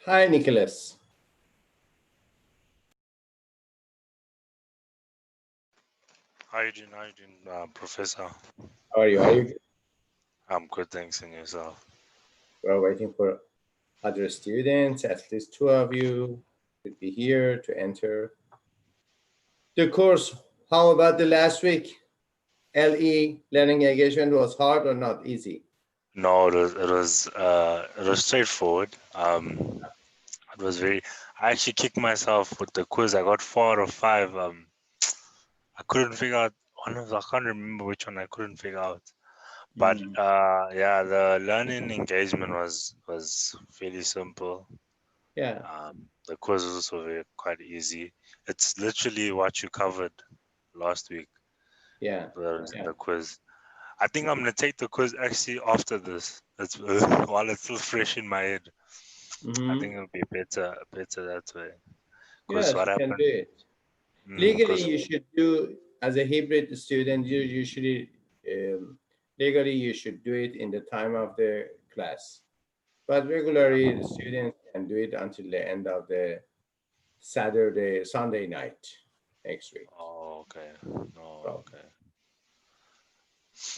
Hi, Nicholas. How you doing? Professor? How are you? Are you? I'm good, thanks, and yourself? We're waiting for other students. At least two of you should be here to enter the course. How about the last week? LE learning engagement was hard or not easy? No, it was straightforward. It was very. I actually kicked myself with the quiz. I got 4 or 5. I couldn't figure out one of. I can't remember which one I couldn't figure out. But Mm. yeah, the learning engagement was fairly simple. Yeah, The quiz was also quite easy. It's literally what you covered last week. yeah, yeah. The quiz. I think I'm gonna take the quiz actually after this. It's while it's still fresh in my head. I Mm-hmm. think it'll be better that way. Cause Yes, what you can do happened? it. Legally, Cause you should do as a hybrid student. You usually legally you should do it in the time of the class, but regularly the students can do it until the end of the Saturday, Sunday night next week. oh okay, no Problem. okay,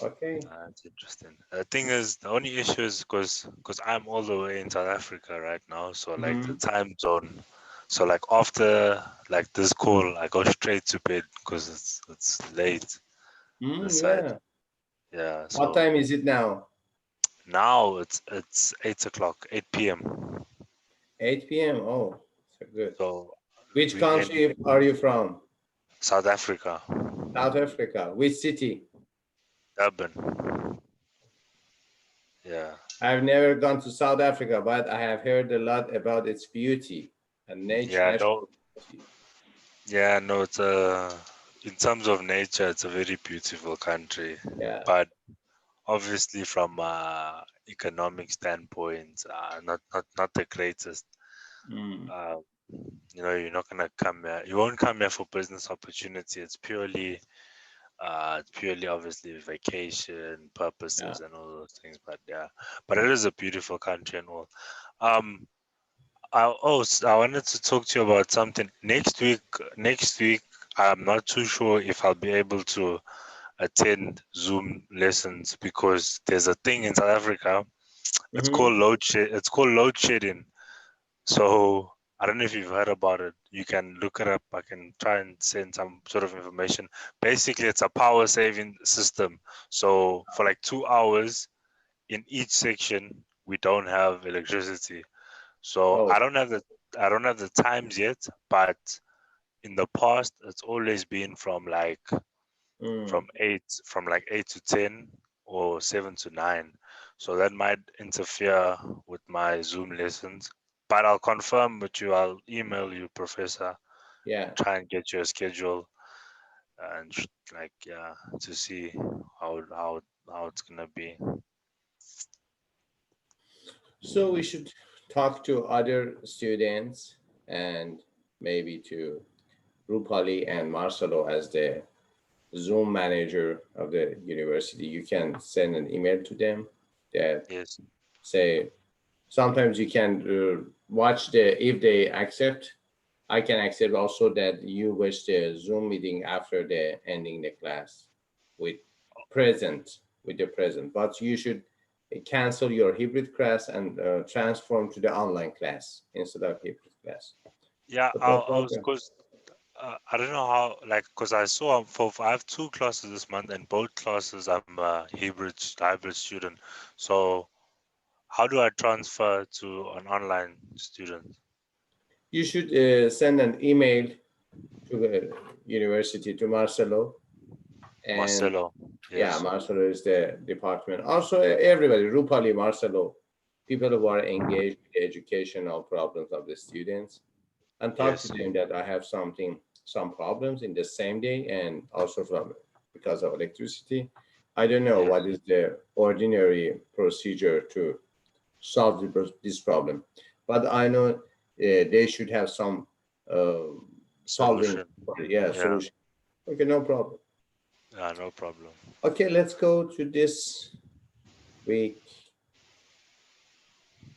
Okay. that's interesting. The thing is, the only issue is because I'm all the way in South Africa right now, so like the Mm-hmm. time zone. So like after like this call, I go straight to bed because it's late this side. Yeah. Yeah, What so time is it now? now it's 8 o'clock, 8 p.m. 8 p.m. Oh, so good. So Which we end country are you from? South Africa, South Africa. Which city? Durban. Yeah, I've never gone to South Africa, but I have heard a lot about its beauty and nature, yeah, no, natural beauty. yeah, no. It's a in terms of nature, it's a very beautiful country, Yeah. but obviously from economic standpoint, not the greatest. Mm. Uh, you're not gonna come here. You won't come here for business opportunity. It's purely obviously vacation Yeah. purposes and all those things. But yeah, but it is a beautiful country and all. Um, I wanted to talk to you about something next week. Next week, I'm not too sure if I'll be able to attend Zoom lessons because there's a thing in South Africa. Mm-hmm. It's called load shedding. So I don't know if you've heard about it. You can look it up. I can try and send some sort of information. Basically, it's a power saving system. So for like 2 hours in each section, we don't have electricity. So Oh. I don't have the times yet, but in the past, it's always been Mm. from like 8 to 10 or 7 to 9. So that might interfere with my Zoom lessons. But I'll confirm with you. I'll email you, Professor, Yeah. and try and get you a schedule and like yeah to see how it's gonna be. So we should talk to other students and maybe to Rupali and Marcelo as the Zoom manager of the university. You can send an email to them that Yes, say sometimes you can watch the if they accept. I can accept also that you watch the Zoom meeting after the ending the class with present with the present, but you should cancel your hybrid class and transform to the online class instead of hybrid class. yeah. But no I was problem. because I don't know how like because I saw I have 2 classes this month and both classes I'm a hybrid student. So how do I transfer to an online student? You should send an email to the university to Marcelo, and Marcelo. yeah, Yes. Marcelo is the department. Also, everybody, Rupali, Marcelo, people who are engaged with the educational problems of the students, and talk to Yes. them that I have some problems in the same day, and also from because of electricity. I don't know Yes. what is the ordinary procedure to solve this problem, but I know they should have some uh, solving Solution. for it. Yeah, Yeah. solution. Okay, no problem. Yeah. No problem. Okay, let's go to this week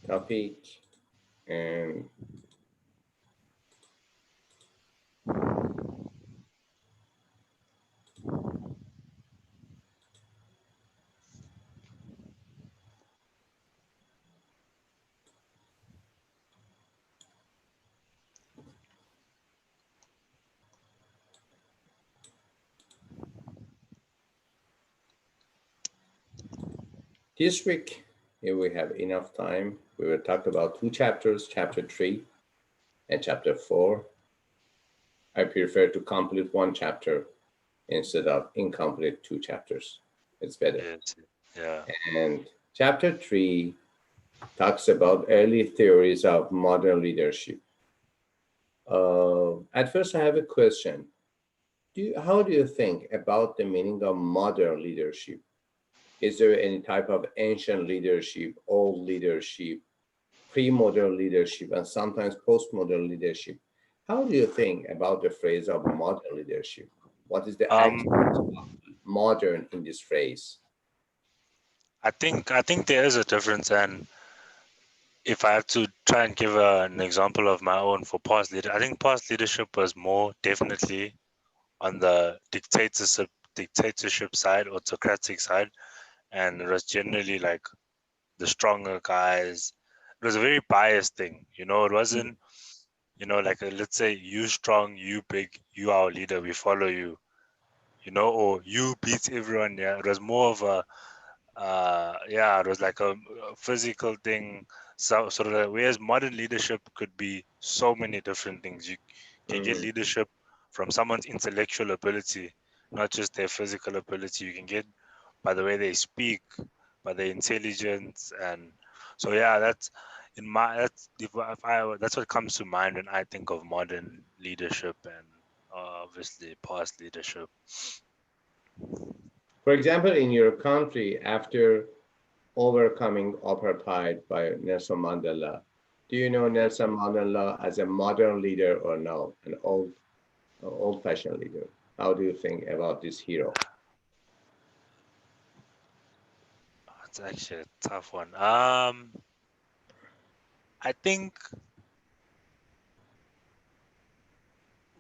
topic. And this week, if we have enough time, we will talk about two chapters, chapter 3 and chapter 4. I prefer to complete one chapter instead of incomplete two chapters. It's better. Yes. Yeah. And chapter 3 talks about early theories of modern leadership. At first, I have a question. How do you think about the meaning of modern leadership? Is there any type of ancient leadership, old leadership, pre-modern leadership, and sometimes post-modern leadership? How do you think about the phrase of modern leadership? What is the Um, accent of modern in this phrase? I think there is a difference, and if I have to try and give an example of my own for past leader, I think past leadership was more definitely on the dictatorship side, autocratic side, and it was generally like the stronger guys. It was a very biased thing, you know. It wasn't, you know, like let's say you strong, you big, you our leader, we follow you, you know, or you beat everyone. Yeah, it was more of a yeah, it was like a physical thing. So sort of like, whereas modern leadership could be so many different things. You can get Mhm. leadership from someone's intellectual ability, not just their physical ability. You can get by the way they speak, by their intelligence, and so yeah, that's in my if I that's what comes to mind when I think of modern leadership and obviously past leadership. For example, in your country, after overcoming apartheid by Nelson Mandela, do you know Yeah. Nelson Mandela as a modern leader or no, an old-fashioned leader? How do you think about this hero? It's actually a tough one. I think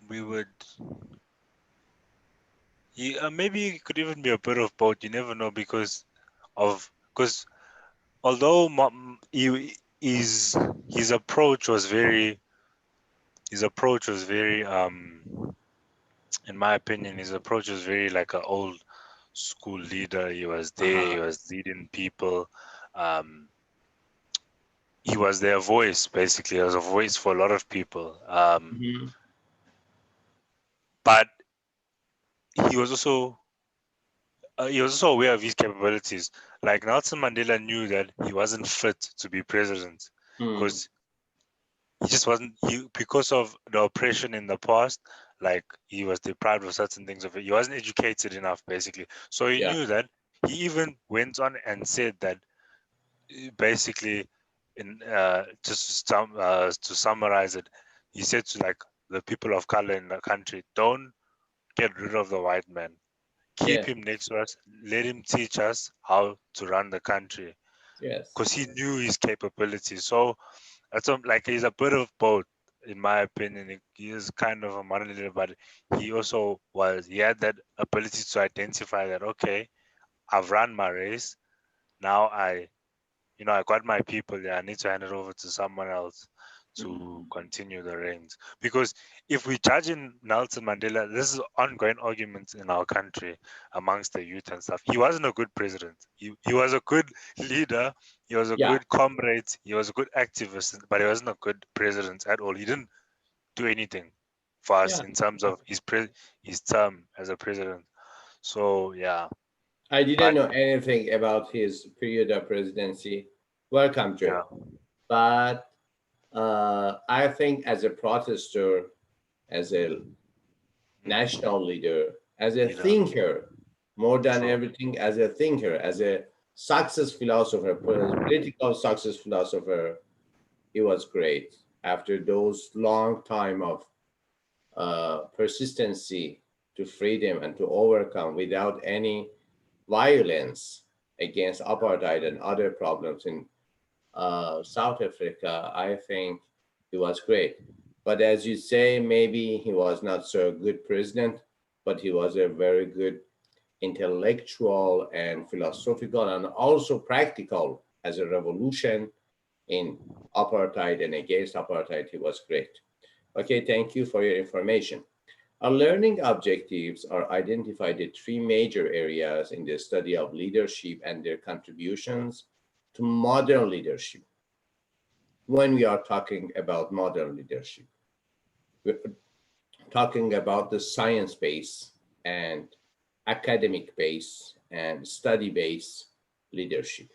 we would. Maybe it could even be a bit of both. You never know because although his approach was very in my opinion his approach was very like an old school leader. He was there. He Uh-huh. was leading people. Um, he was their voice basically. He was a voice for a lot of people. Mhm. But he was also he was also aware of his capabilities. Like Nelson Mandela knew that he wasn't fit to be president Mm. because he just wasn't. He because of the oppression in the past, like he was deprived of certain things. Of it, he wasn't educated enough, basically. So he Yeah. knew that. He even went on and said that basically, in just to summarize it, he said to like the people of color in the country, don't get rid of the white man, keep Yes. him next to us, let him teach us how to run the country Yes. because he knew his capabilities. So that's like he's a bit of both, in my opinion. He is kind of a modern leader, but he had that ability to identify that, okay, I've run my race. Now I got my people there. I need to hand it over to someone else to Mhm. continue the reins. Because if we judge in Nelson Mandela, this is ongoing arguments in our country amongst the youth and stuff. He wasn't a good president. He was a good leader. He was a Yeah. good comrade. He was a good activist, but he wasn't a good president at all. He didn't do anything for us Yeah. in terms of his term as a president. So yeah, I didn't but know anything about his period of presidency. Welcome, yeah, Joe. But I think as a protester, as a national leader, as a leader, thinker, more than true. everything, as a thinker, as a success philosopher, political success philosopher, he was great. After those long time of persistency to freedom and to overcome without any violence against apartheid and other problems in South Africa, I think he was great. But as you say, maybe he was not so good president, but he was a very good intellectual and philosophical and also practical as a revolution in apartheid and against apartheid. He was great. Okay, thank you for your information. Our learning objectives are identified in three major areas in the study of leadership and their contributions to modern leadership. When we are talking about modern leadership, we're talking about the science base and academic base and study base leadership.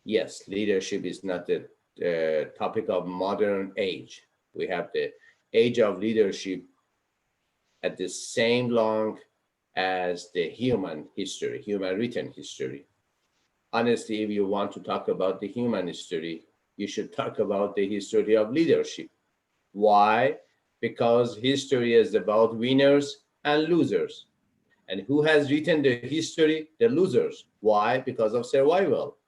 Yes, leadership is not the topic of modern age. We have the age of leadership at the same long as the human history, human written history. Honestly, if you want to talk about the human history, you should talk about the history of leadership. Why? Because history is about winners and losers. And who has written the history? The losers. Why? Because of survival.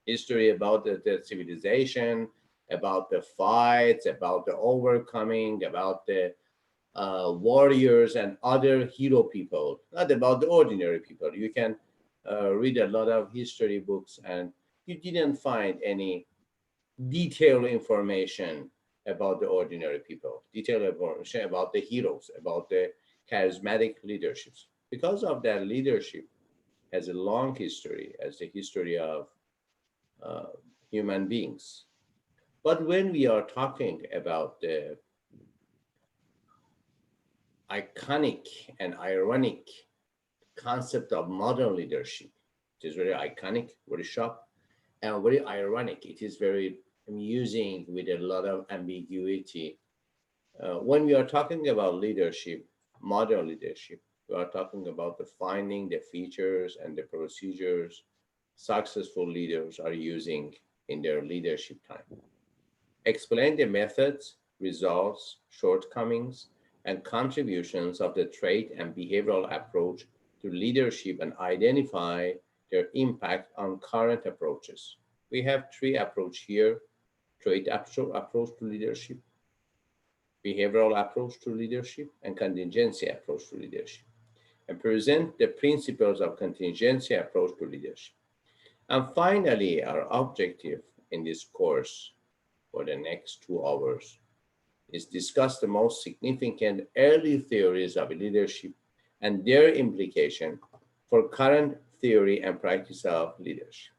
History about the civilization, about the fights, about the overcoming, about the warriors and other hero people, not about the ordinary people. You can read a lot of history books and you didn't find any detailed information about the ordinary people, detailed information about the heroes, about the charismatic leaderships. Because of that, leadership has a long history as the history of uh, human beings. But when we are talking about the iconic and ironic concept of modern leadership, it is very iconic, very sharp, and very ironic. It is very amusing with a lot of ambiguity. When we are talking about leadership, modern leadership, we are talking about defining the features and the procedures successful leaders are using in their leadership time. Explain the methods, results, shortcomings, and contributions of the trait and behavioral approach to leadership and identify their impact on current approaches. We have three approaches here: trait approach to leadership, behavioral approach to leadership, and contingency approach to leadership, and present the principles of contingency approach to leadership. And finally, our objective in this course for the next 2 hours is discuss the most significant early theories of leadership and their implication for current theory and practice of leadership.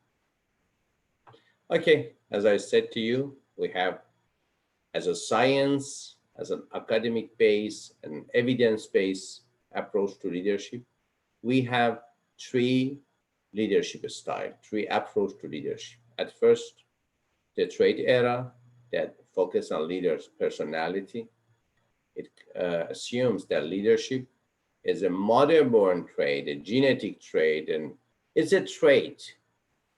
Okay, as I said to you, we have as a science, as an academic base, an evidence-based approach to leadership, we have three leadership style, three approach to leadership. At first, the trait era that focus on leaders' personality. It assumes that leadership is a mother-born trait, a genetic trait, and it's a trait.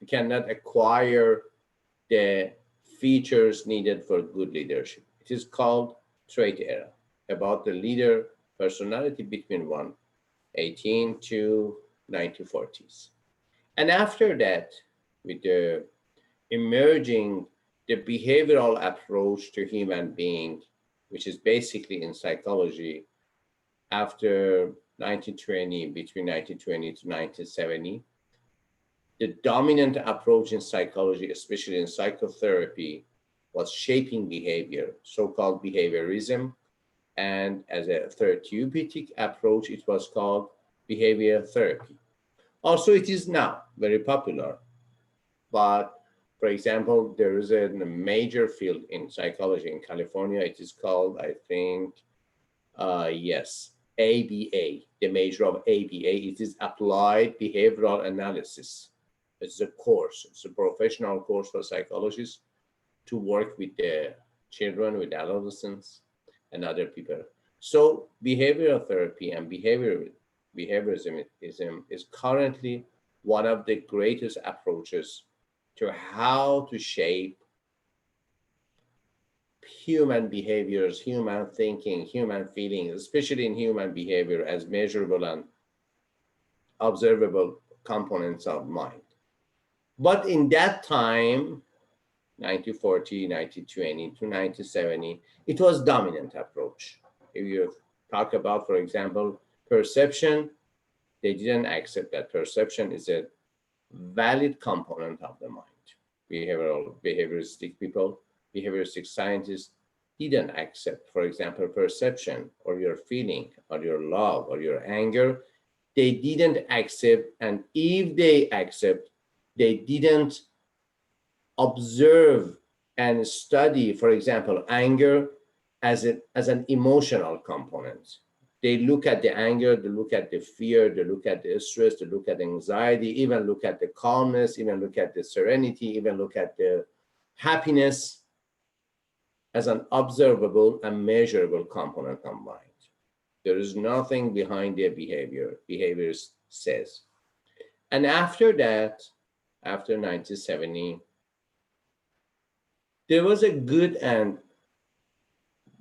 You cannot acquire the features needed for good leadership. It is called trait era, about the leader personality between 118 to 1940s. And after that, with the emerging the behavioral approach to human being, which is basically in psychology after 1920, between 1920 to 1970, the dominant approach in psychology, especially in psychotherapy, was shaping behavior, so-called behaviorism. And as a therapeutic approach, it was called behavior therapy. Also, it is now very popular. But for example, there is a major field in psychology in California. It is called, I think, yes, ABA, the major of ABA. It is Applied Behavioral Analysis. It's a course, it's a professional course for psychologists to work with the children, with adolescents, and other people. So behavioral therapy and behaviorism is currently one of the greatest approaches to how to shape human behaviors, human thinking, human feelings, especially in human behavior as measurable and observable components of mind. But in that time, 90-40, 90-20 to 90-70. It was dominant approach. If you talk about, for example, perception, they didn't accept that perception is a valid component of the mind. Behavioristic people, behavioristic scientists didn't accept, for example, perception or your feeling or your love or your anger. They didn't accept, and if they accept, they didn't observe and study, for example, anger as an emotional component. They look at the anger, they look at the fear, they look at the stress, they look at the anxiety, even look at the calmness, even look at the serenity, even look at the happiness as an observable and measurable component of mind. There is nothing behind their behavior, behavior says. And after that, after 1970, there was a good and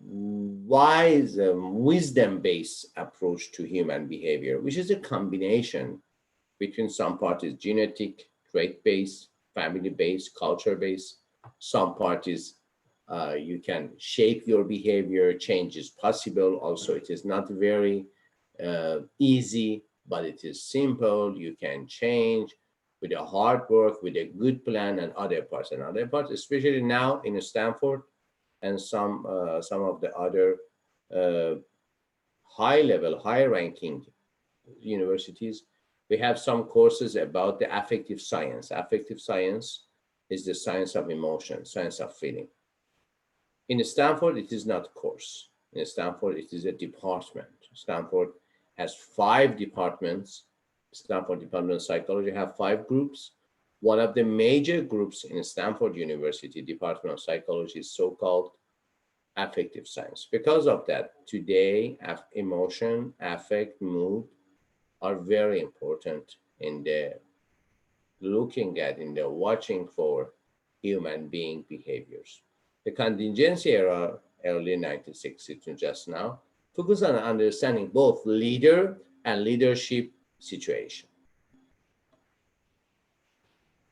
wise, wisdom-based approach to human behavior, which is a combination between some part is genetic, trait-based, family-based, culture-based. Some part is you can shape your behavior, change is possible. Also, it is not very easy, but it is simple. You can change with a hard work, with a good plan, and other parts. And other parts, especially now in Stanford and some of the other high-level, high-ranking universities, we have some courses about the affective science. Affective science is the science of emotion, science of feeling. In Stanford, it is not a course. In Stanford, it is a department. Stanford has 5 departments. Stanford Department of Psychology have 5 groups. One of the major groups in Stanford University Department of Psychology is so-called affective science. Because of that, today, emotion, affect, mood are very important in the looking at, in the watching for human being behaviors. The contingency era, early 1960s to just now, focus on understanding both leader and leadership situation.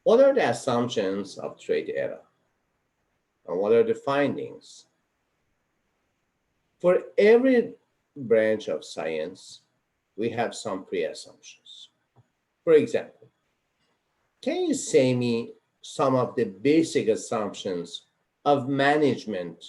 What are the assumptions of trait era? And what are the findings? For every branch of science, we have some pre-assumptions. For example, can you say me some of the basic assumptions of management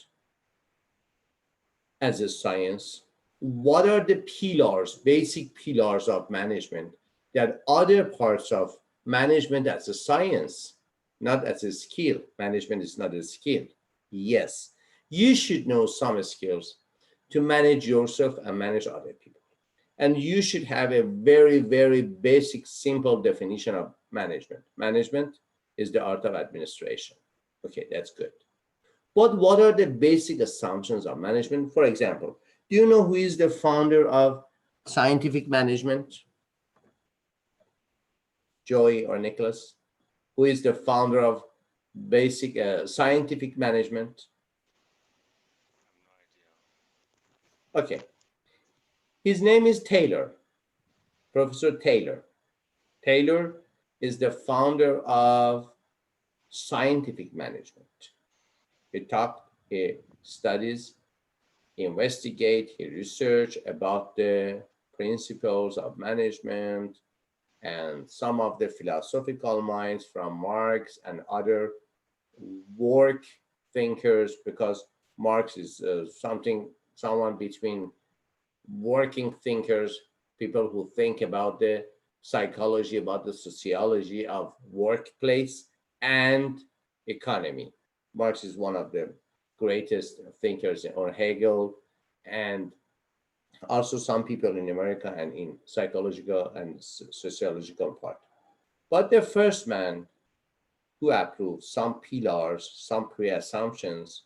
as a science? What are the pillars, basic pillars of management that other parts of management as a science, not as a skill? Management is not a skill. Yes, you should know some skills to manage yourself and manage other people. And you should have a very, very basic, simple definition of management. Management is the art of administration. Okay, that's good. But what are the basic assumptions of management? For example, do you know who is the founder of scientific management? Joey or Nicholas? Who is the founder of basic scientific management? Okay. His name is Taylor, Professor Taylor. Taylor is the founder of scientific management. He studies, he investigates, he research about the principles of management and some of the philosophical minds from Marx and other work thinkers, because Marx is someone between working thinkers, people who think about the psychology, about the sociology of workplace and economy. Marx is one of the greatest thinkers, or Hegel, and also some people in America and in psychological and sociological part. But the first man who approved some pillars, some pre-assumptions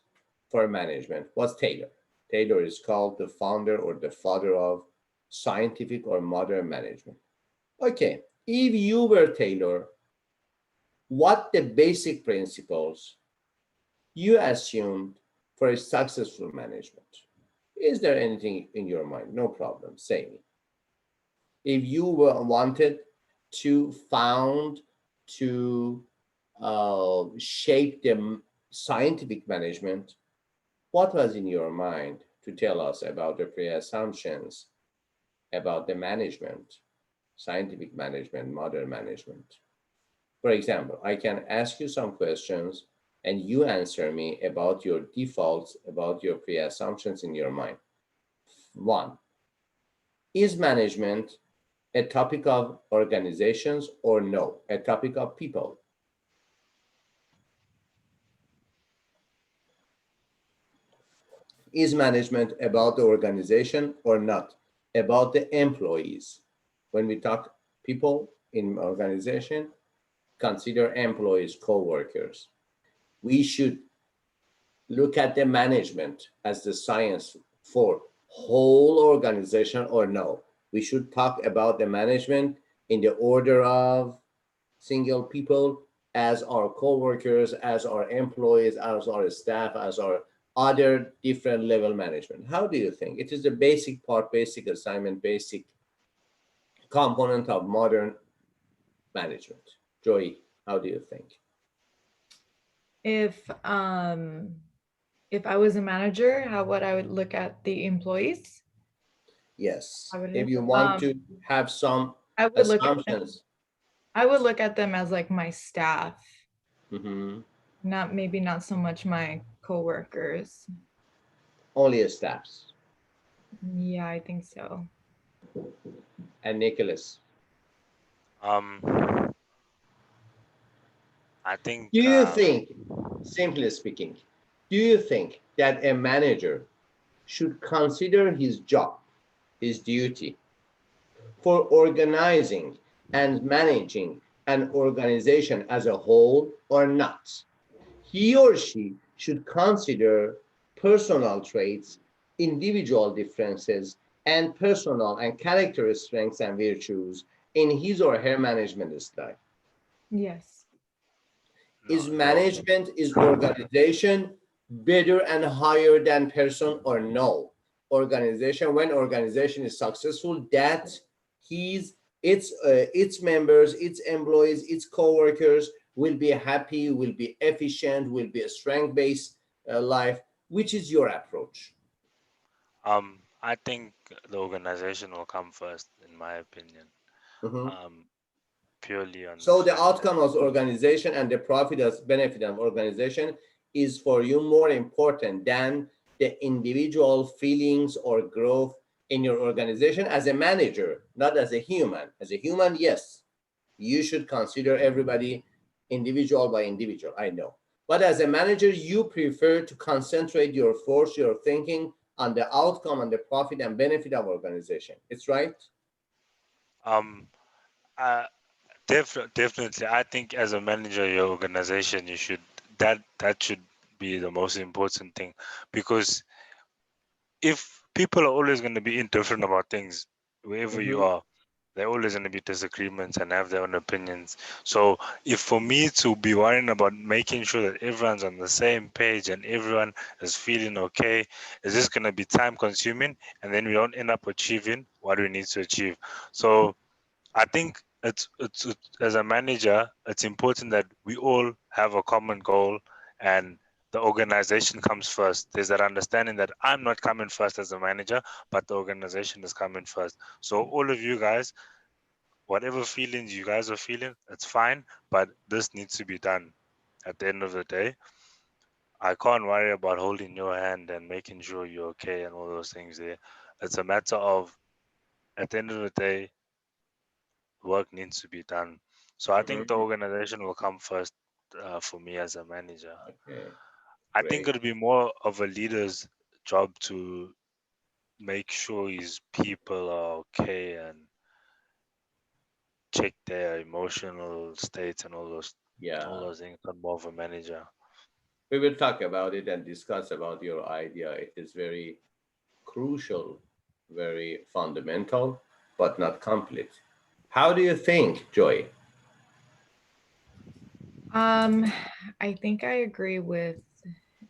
for management was Taylor. Taylor is called the founder or the father of scientific or modern management. Okay, if you were Taylor, what the basic principles you assumed for a successful management? Is there anything in your mind? No problem, say me. If you wanted to shape the scientific management, what was in your mind to tell us about the pre-assumptions about the management, scientific management, modern management? For example, I can ask you some questions and you answer me about your defaults, about your pre-assumptions in your mind. One, is management a topic of organizations or no, a topic of people? Is management about the organization or not, about the employees? When we talk people in organization, consider employees, co-workers. We should look at the management as the science for whole organization or no. We should talk about the management in the order of single people as our co-workers, as our employees, as our staff, as our other different level management. How do you think? It is the basic part, basic assignment, basic component of modern management. Joy, how do you think? If I was a manager, how would I would look at the employees? Yes. How would If it- you want to have some I would look at them, assumptions. I would look at them as like my staff, Mhm. maybe not so much my coworkers. Only staffs. Yeah, I think so. And Nicholas, Um, I think do you think, simply speaking, do you think that a manager should consider his job, his duty for organizing and managing an organization as a whole or not? He or she should consider personal traits, individual differences, and personal and character strengths and virtues in his or her management style. Yes. Is no. management, is organization better and higher than person or no? Organization, when organization is successful, that its members, its employees, its co-workers will be happy, will be efficient, will be a strength-based life. Which is your approach? I think the organization will come first, in my opinion. Mhm. Purely on the So the fact that outcome of organization and the profit as benefit of organization is for you more important than the individual feelings or growth in your organization as a manager, not as a human. As a human, yes, you should consider everybody individual by individual, I know. But as a manager, you prefer to concentrate your force, your thinking on the outcome and the profit and benefit of organization. It's right? um, uh, definitely, I think as a manager, your organization, you should that should be the most important thing, because if people are always going to be indifferent about things, wherever you Mhm. are, there are always going to be disagreements and have their own opinions. So, if for me to be worrying about making sure that everyone's on the same page and everyone is feeling okay, is this going to be time consuming, and then we don't end up achieving what we need to achieve. So, I think it's as a manager, it's important that we all have a common goal and the organization comes first. There's that understanding that I'm not coming first as a manager, but the organization is coming first. So all of you guys, whatever feelings you guys are feeling, it's fine, but this needs to be done. At the end of the day, I can't worry about holding your hand and making sure you're okay and all those things there. It's a matter of, at the end of the day, work needs to be done. So I think the Mhm. organization will come first for me as a manager. Okay, I think great. it'll be more of a leader's job to make sure his people are okay and check their emotional states and all Yeah. those things. Not more of a manager. We will talk about it and discuss about your idea. It is very crucial, very fundamental, but not complete. How do you think, Joy? I think I agree with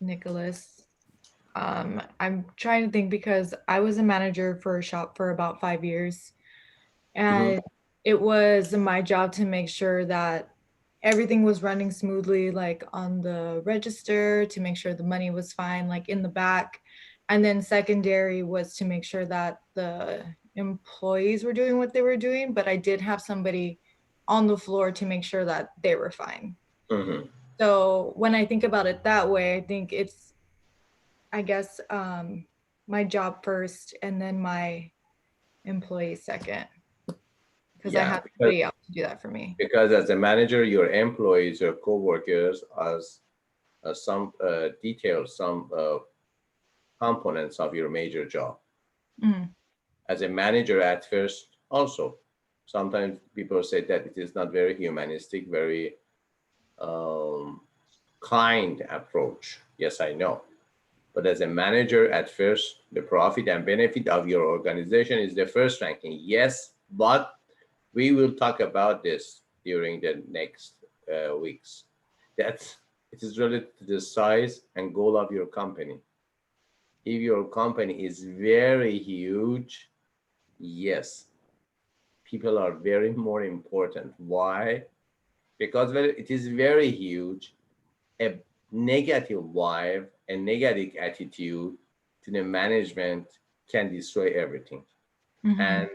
Nicholas. I'm trying to think because I was a manager for a shop for about 5 years, Mhm. and it was my job to make sure that everything was running smoothly, like on the register to make sure the money was fine, like in the back. And then secondary was to make sure that the employees were doing what they were doing, but I did have somebody on the floor to make sure that they were fine. Mhm. So when I think about it that way, I think it's, I guess, my job first and then my employees second, because I Yeah, have somebody else to do that for me. because as a manager, your employees, your coworkers, as some details, some components of your major job. Mhm. As a manager at first, also, sometimes people say that it is not very humanistic, very um, kind approach. Yes, I know. But as a manager, at first, the profit and benefit of your organization is the first ranking. Yes, but we will talk about this during the next weeks. That it is related to the size and goal of your company. If your company is very huge, yes, people are very more important. Why? Because when it is very huge, a negative vibe, a negative attitude to the management can destroy everything. Mhm. And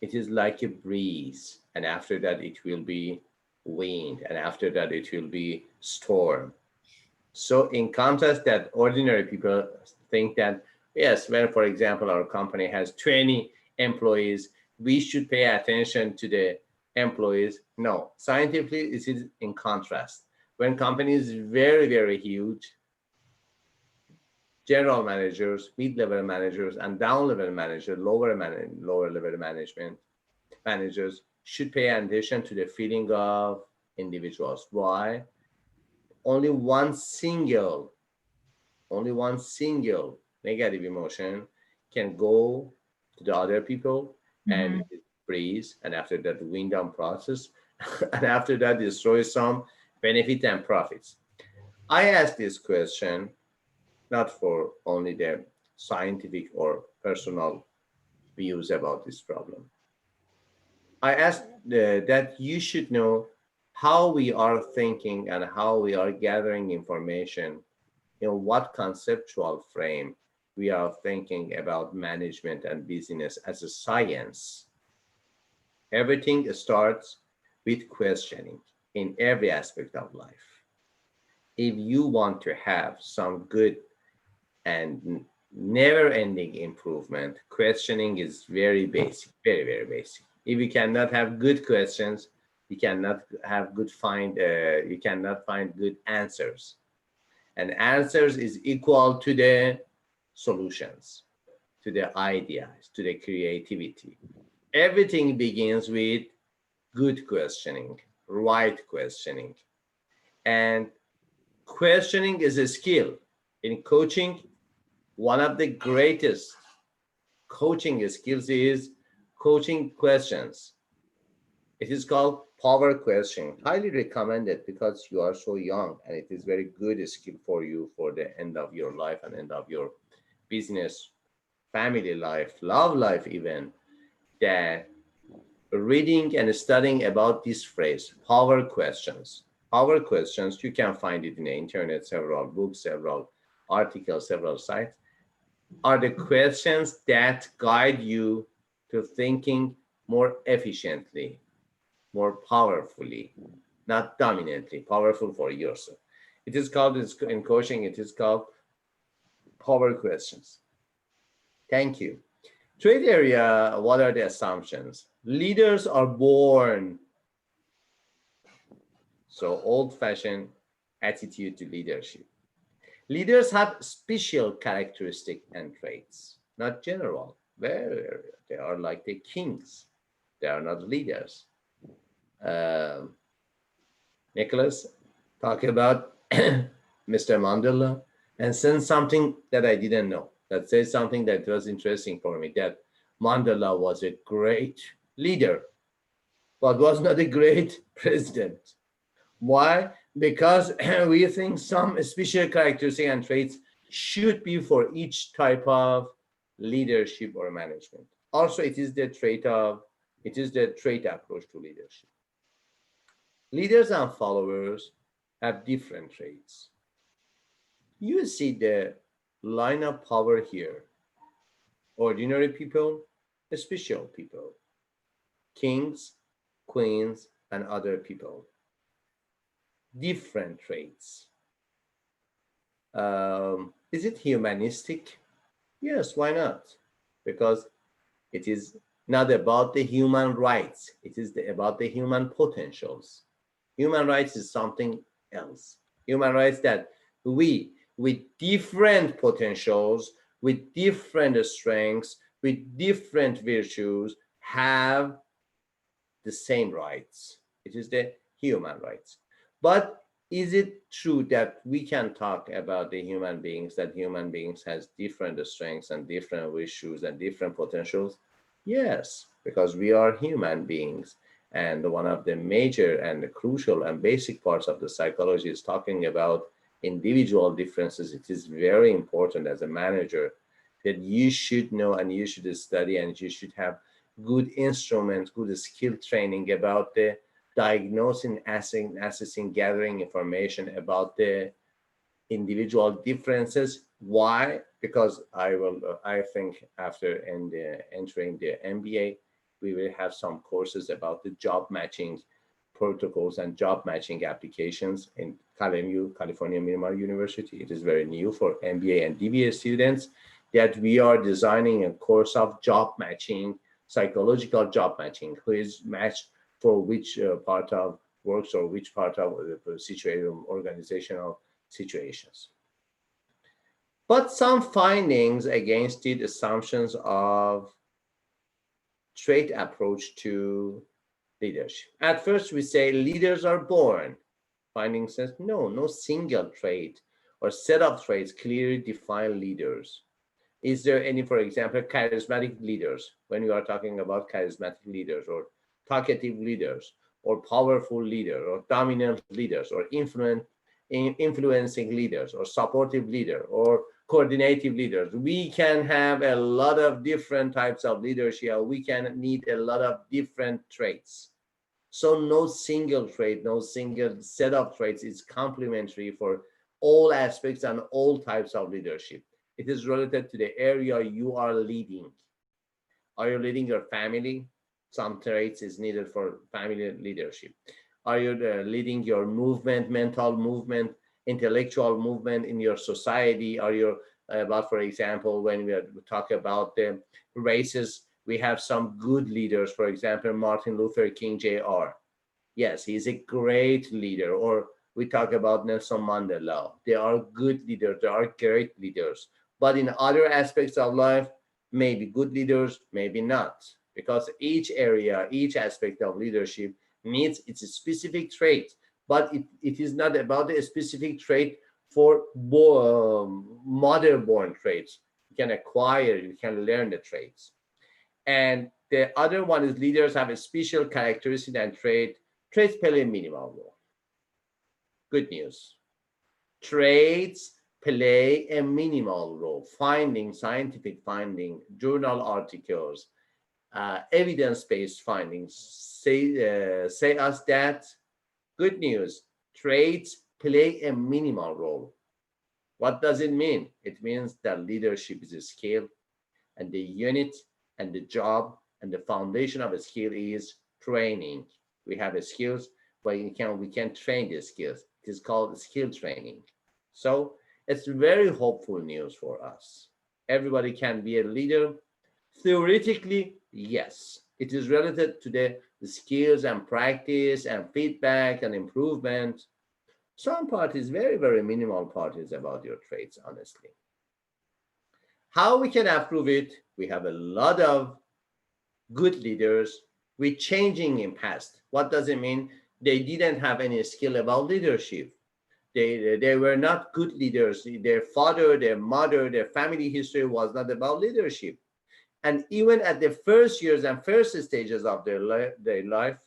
it is like a breeze. And after that, it will be wind. And after that, it will be storm. So in contrast, that ordinary people think that, yes, when, for example, our company has 20 employees, we should pay attention to the employees. No, scientifically, this is in contrast. When company is very, very huge, general managers, mid-level managers, and down-level managers, lower level management managers should pay attention to the feeling of individuals. Why? Only one single negative emotion can go to the other people and Mhm. it freeze, and after that the wind down process, and after that destroy some benefit and profits. I ask this question not for only the scientific or personal views about this problem. I ask that you should know how we are thinking and how we are gathering information, in what conceptual frame we are thinking about management and business as a science. Everything starts with questioning in every aspect of life. If you want to have some good and never ending improvement, questioning is very basic, very, very basic. If you cannot have good questions, you cannot have you cannot find good answers. And answers is equal to the solutions, to the ideas, to the creativity. Everything begins with good questioning, right questioning. And questioning is a skill. In coaching, one of the greatest coaching skills is coaching questions. It is called power questioning. Highly recommended because you are so young, and it is very good skill for you for the end of your life and end of your business, family life, love life even, that reading and studying about this phrase, power questions. Power questions, you can find it in the internet, several books, several articles, several sites, are the questions that guide you to thinking more efficiently, more powerfully, not dominantly, powerful for yourself. It is called, in coaching, it is called power questions. Thank you. Trade area, what are the assumptions? Leaders are born. So old fashioned attitude to leadership. Leaders have special characteristics and traits, not general. Where they are like the kings. They are not leaders. Um, Nicholas, talk about Mr. Mandela and send something that I didn't know. That says something that was interesting for me. That Mandela was a great leader, but was not a great president. Why? Because we think some special characteristics and traits should be for each type of leadership or management. Also, it is the trait approach to leadership. Leaders and followers have different traits. You see the line of power here. Ordinary people, special people, kings, queens, and other people. Different traits. Is it humanistic? Yes, why not? Because it is not about the human rights. It is about the human potentials. Human rights is something else. Human rights that we, with different potentials, with different strengths, with different virtues, have the same rights. It is the human rights. But is it true that we can talk about the human beings, that human beings has different strengths and different virtues and different potentials? Yes, because we are human beings. And one of the major and the crucial and basic parts of the psychology is talking about individual differences. It is very important as a manager that you should know and you should study and you should have good instruments, good skill training about the diagnosing, assessing, gathering information about the individual differences. Why? Because I think after entering the MBA, we will have some courses about the job matching protocols and job matching applications in CalMU, California Miramar University. It is very new for MBA and DBA students that we are designing a course of job matching, psychological job matching, who is matched for which part of works or which part of the situation, organizational situations. But some findings against the assumptions of trait approach to leadership. At first, we say leaders are born. Finding says no single trait or set of traits clearly define leaders. Is there any, for example, charismatic leaders, when we are talking about charismatic leaders or talkative leaders or powerful leaders or dominant leaders or influencing leaders or supportive leader or coordinative leaders? We can have a lot of different types of leadership. We can need a lot of different traits. So no single trait, no single set of traits is complementary for all aspects and all types of leadership. It is related to the area you are leading. Are you leading your family? Some traits is needed for family leadership. Are you leading your movement, mental movement, intellectual movement in your society? Are you about, for example, when we talk about the races, we have some good leaders, for example, Martin Luther King Jr. Yes, he's a great leader. Or we talk about Nelson Mandela. They are good leaders. They are great leaders. But in other aspects of life, maybe good leaders, maybe not. Because each area, each aspect of leadership needs its specific trait. But it is not about a specific trait for mother-born traits. You can acquire, you can learn the traits. And the other one is leaders have a special characteristic and trait. Traits play a minimal role. Good news. Traits play a minimal role. Scientific finding, journal articles, evidence-based findings say us that, good news, traits play a minimal role. What does it mean? It means that leadership is a skill, and the unit and the job and the foundation of a skill is training. We have skills, but we can train the skills. It is called skill training. So it's very hopeful news for us. Everybody can be a leader. Theoretically, yes. It is related to the skills and practice and feedback and improvement. Some part is very, very minimal part is about your traits, honestly. How we can improve it? We have a lot of good leaders with changing in past. What does it mean? They didn't have any skill about leadership. They were not good leaders. Their father, their mother, their family history was not about leadership. And even at the first years and first stages of their life,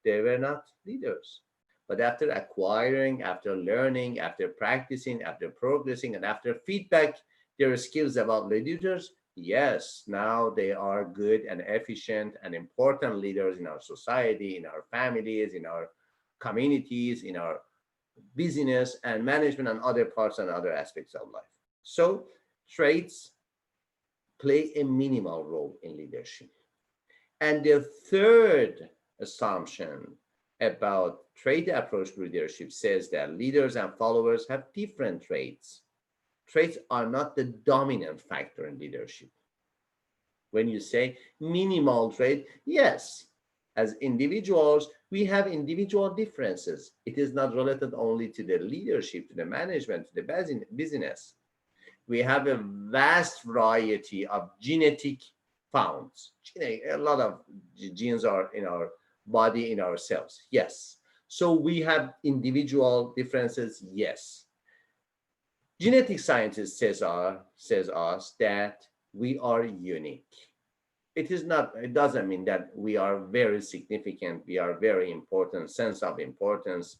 they were not leaders. But after acquiring, after learning, after practicing, after progressing, and after feedback, their skills about leaders, yes, now they are good and efficient and important leaders in our society, in our families, in our communities, in our business and management and other parts and other aspects of life. So traits play a minimal role in leadership. And the third assumption about trait approach leadership says that leaders and followers have different traits. Traits are not the dominant factor in leadership. When you say minimal trait, yes, as individuals, we have individual differences. It is not related only to the leadership, to the management, to the business. We have a vast variety of genetic founds. A lot of genes are in our body, in our cells. Yes. So we have individual differences. Yes. Genetic scientists says us that we are unique. It doesn't mean that we are very significant, we are very important, sense of importance,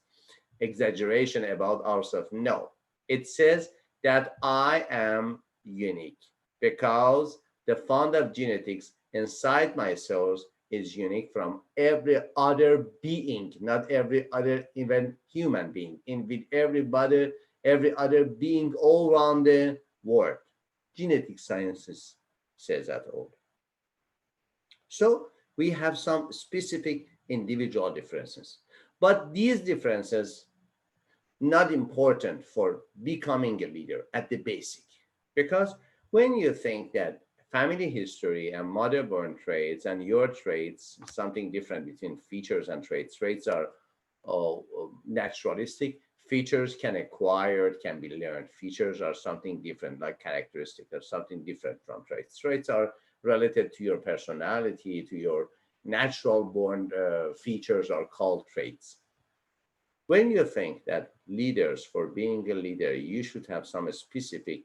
exaggeration about ourselves. No, it says that I am unique because the fund of genetics inside my cells is unique from every other being, not every other even human being, in with everybody, every other being all around the world. Genetic sciences says that all. So we have some specific individual differences, but these differences not important for becoming a leader at the basic, because when you think that family history and mother-born traits and your traits, something different between features and traits. Traits are naturalistic. Features can acquired, can be learned. Features are something different, like characteristic, or something different from traits. Traits are related to your personality, to your natural born features are called traits. When you think that leaders, for being a leader, you should have some specific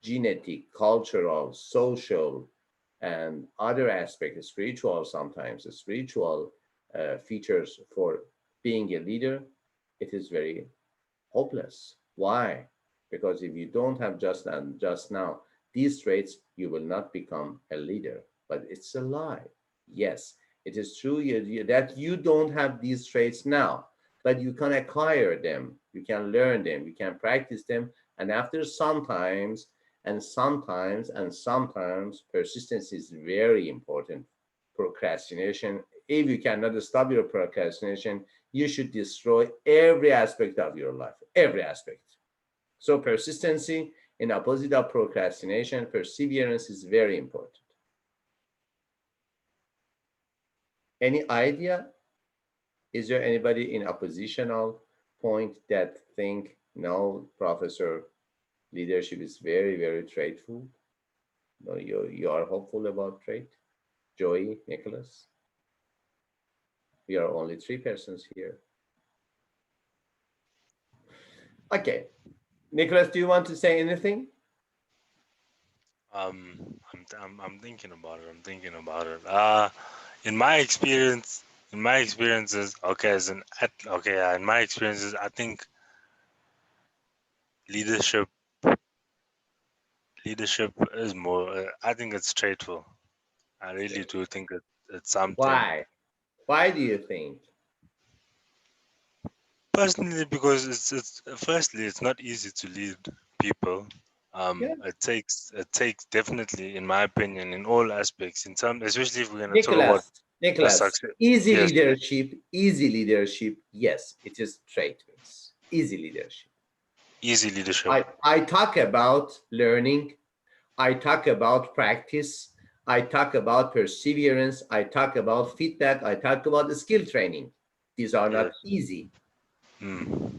genetic, cultural, social, and other aspects, spiritual sometimes, spiritual features for being a leader, it is very hopeless. Why? Because if you don't have just now these traits, you will not become a leader. But it's a lie. Yes, it is true that you don't have these traits now, but you can acquire them, you can learn them, you can practice them, and after sometimes persistence is very important. Procrastination, if you cannot stop your procrastination, you should destroy every aspect of your life, every aspect. So persistency, in opposite of procrastination, perseverance is very important. Any idea? Is there anybody in oppositional point that think, no, professor, leadership is very, very traitful? No, you are hopeful about trait? Joey, Nicholas? We are only 3 persons here. Okay. Nicholas, do you want to say anything? I'm thinking about it. I'm thinking about it. In my experiences, okay, in my experiences, I think leadership is more. I think it's traitful. I really do think it's something. Why? Why do you think? Personally, because it's firstly, it's not easy to lead people. Yeah. It takes definitely, in my opinion, in all aspects, in terms, especially if we're gonna talk about Nicholas, success. easy Yes. leadership, yes, it is trait-based. Easy leadership. Easy leadership. I talk about learning, I talk about practice, I talk about perseverance, I talk about feedback, I talk about the skill training. These are not easy.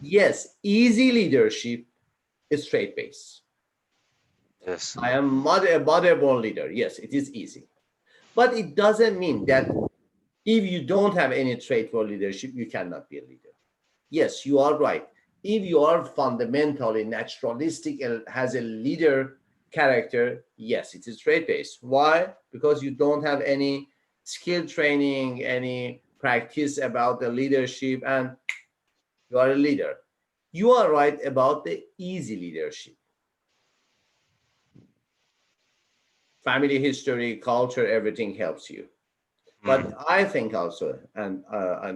Yes, easy leadership is trait-based. Yes. I am a mother-born leader. Yes, it is easy. But it doesn't mean that if you don't have any trait for leadership, you cannot be a leader. Yes, you are right. If you are fundamentally naturalistic and has a leader character, yes, it is trait-based. Why? Because you don't have any skill training, any practice about the leadership, and you are a leader. You are right about the easy leadership. Family history, culture, everything helps you. But I think also, and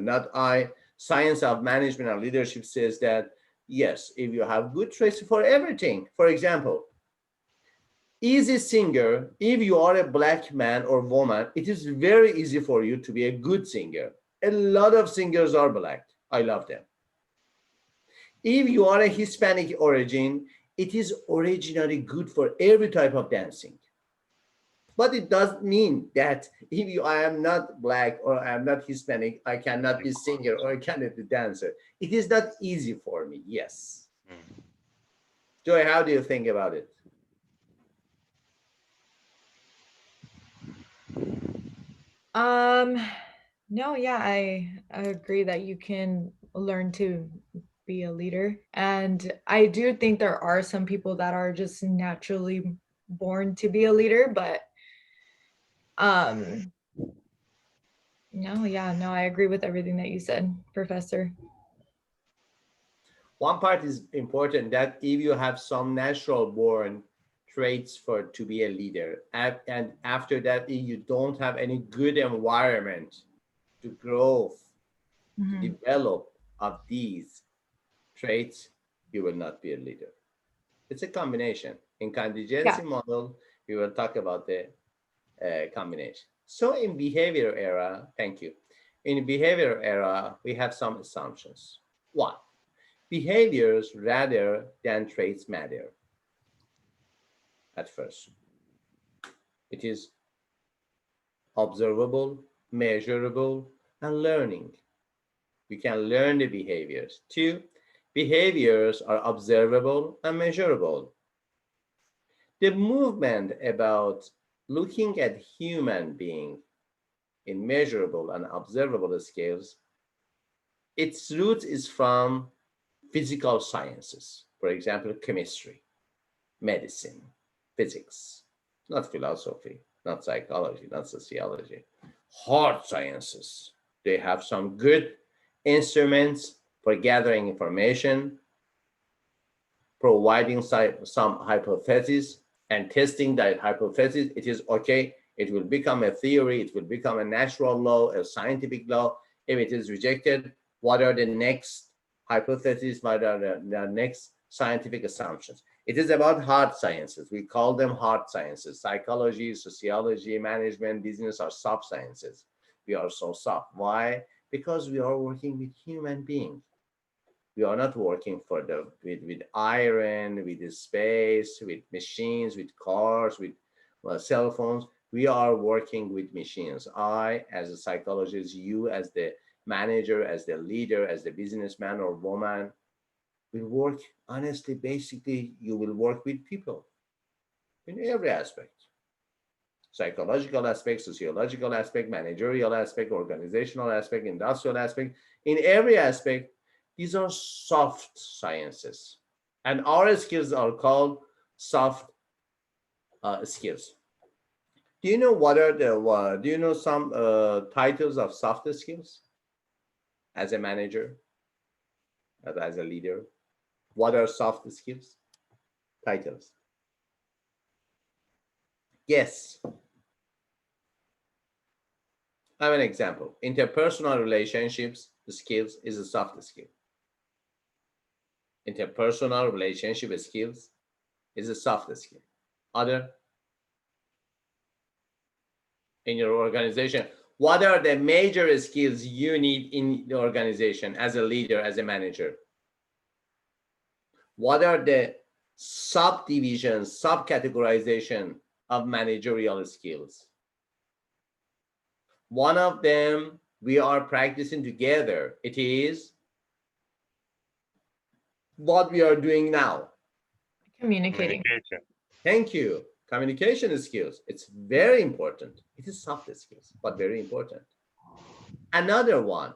not I, science of management and leadership says that, yes, if you have good traits for everything, for example, easy singer, if you are a black man or woman, it is very easy for you to be a good singer. A lot of singers are black. I love them. If you are a Hispanic origin, it is originally good for every type of dancing. But it doesn't mean that if I am not black or I am not Hispanic, I cannot be singer or I cannot be dancer. It is not easy for me, yes. Joy, how do you think about it? No, yeah, I agree that you can learn to be a leader. And I do think there are some people that are just naturally born to be a leader, but um no, yeah, no, I agree with everything that you said, Professor. One part is important, that if you have some natural born traits for to be a leader, and after that, if you don't have any good environment to grow, to develop of these traits, you will not be a leader. It's a combination. In contingency model, we will talk about the combination. So in behavior era, thank you. In behavior era, we have some assumptions. One, behaviors rather than traits matter at first. It is observable, measurable, and learning. We can learn the behaviors. Two, behaviors are observable and measurable. The movement about looking at human being in measurable and observable scales, its root is from physical sciences, for example, chemistry, medicine, physics, not philosophy, not psychology, not sociology, hard sciences. They have some good instruments for gathering information, providing some hypotheses and testing that hypothesis. It is okay. It will become a theory. It will become a natural law, a scientific law. If it is rejected, what are the next hypotheses? What are the next scientific assumptions? It is about hard sciences. We call them hard sciences. Psychology, sociology, management, business are soft sciences. We are so soft. Why? Because we are working with human beings. We are not working for with iron, with the space, with machines, with cars, with cell phones. We are working with machines. I, as a psychologist, you as the manager, as the leader, as the businessman or woman, will work honestly. Basically, you will work with people in every aspect. Psychological aspect, sociological aspect, managerial aspect, organizational aspect, industrial aspect. In every aspect, these are soft sciences. And our skills are called soft skills. Do you know what are the, do you know some titles of soft skills as a manager, as a leader? What are soft skills? Titles. Yes. I have an example. Interpersonal relationships skills is a soft skill. Interpersonal relationship skills is a soft skill. Other, in your organization, what are the major skills you need in the organization as a leader, as a manager? What are the subdivisions, subcategorization of managerial skills? One of them we are practicing together. It is what we are doing now. Communicating. Thank you. Communication skills. It's very important. It is soft skills, but very important. Another one.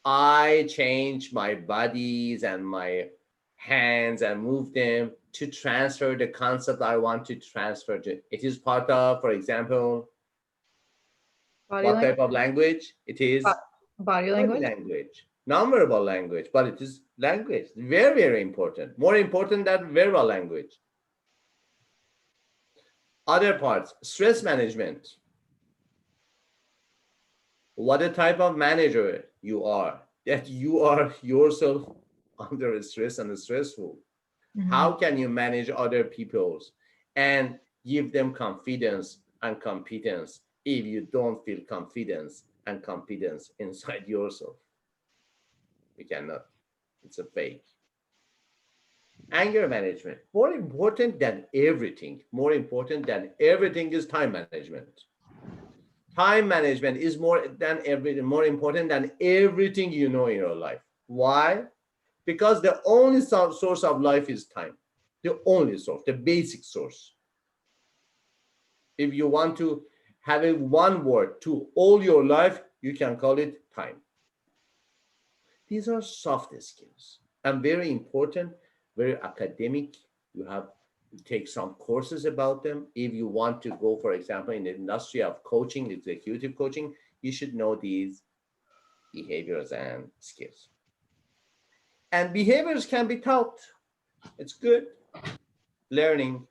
I change my bodies and my hands and move them to transfer the concept I want to transfer to. It is part of, for example, what type of language? It is body language, non-verbal language, but it is language. Very, very important. More important than verbal language. Other parts, stress management. what a type of manager you are, that you are yourself under stress and stressful. How Mhm. can you manage other people's and give them confidence and competence if you don't feel confidence and competence inside yourself? You cannot. It's a fake. Anger management, more important than everything is time management. Time management is more important than everything you know in your life. Why? Because the only source of life is time. The only source, the basic source. If you want to have a one word to all your life, you can call it time. These are soft skills and very important, very academic. You have to take some courses about them. If you want to go, for example, in the industry of coaching, executive coaching, you should know these behaviors and skills. And behaviors can be taught. It's good. Learning.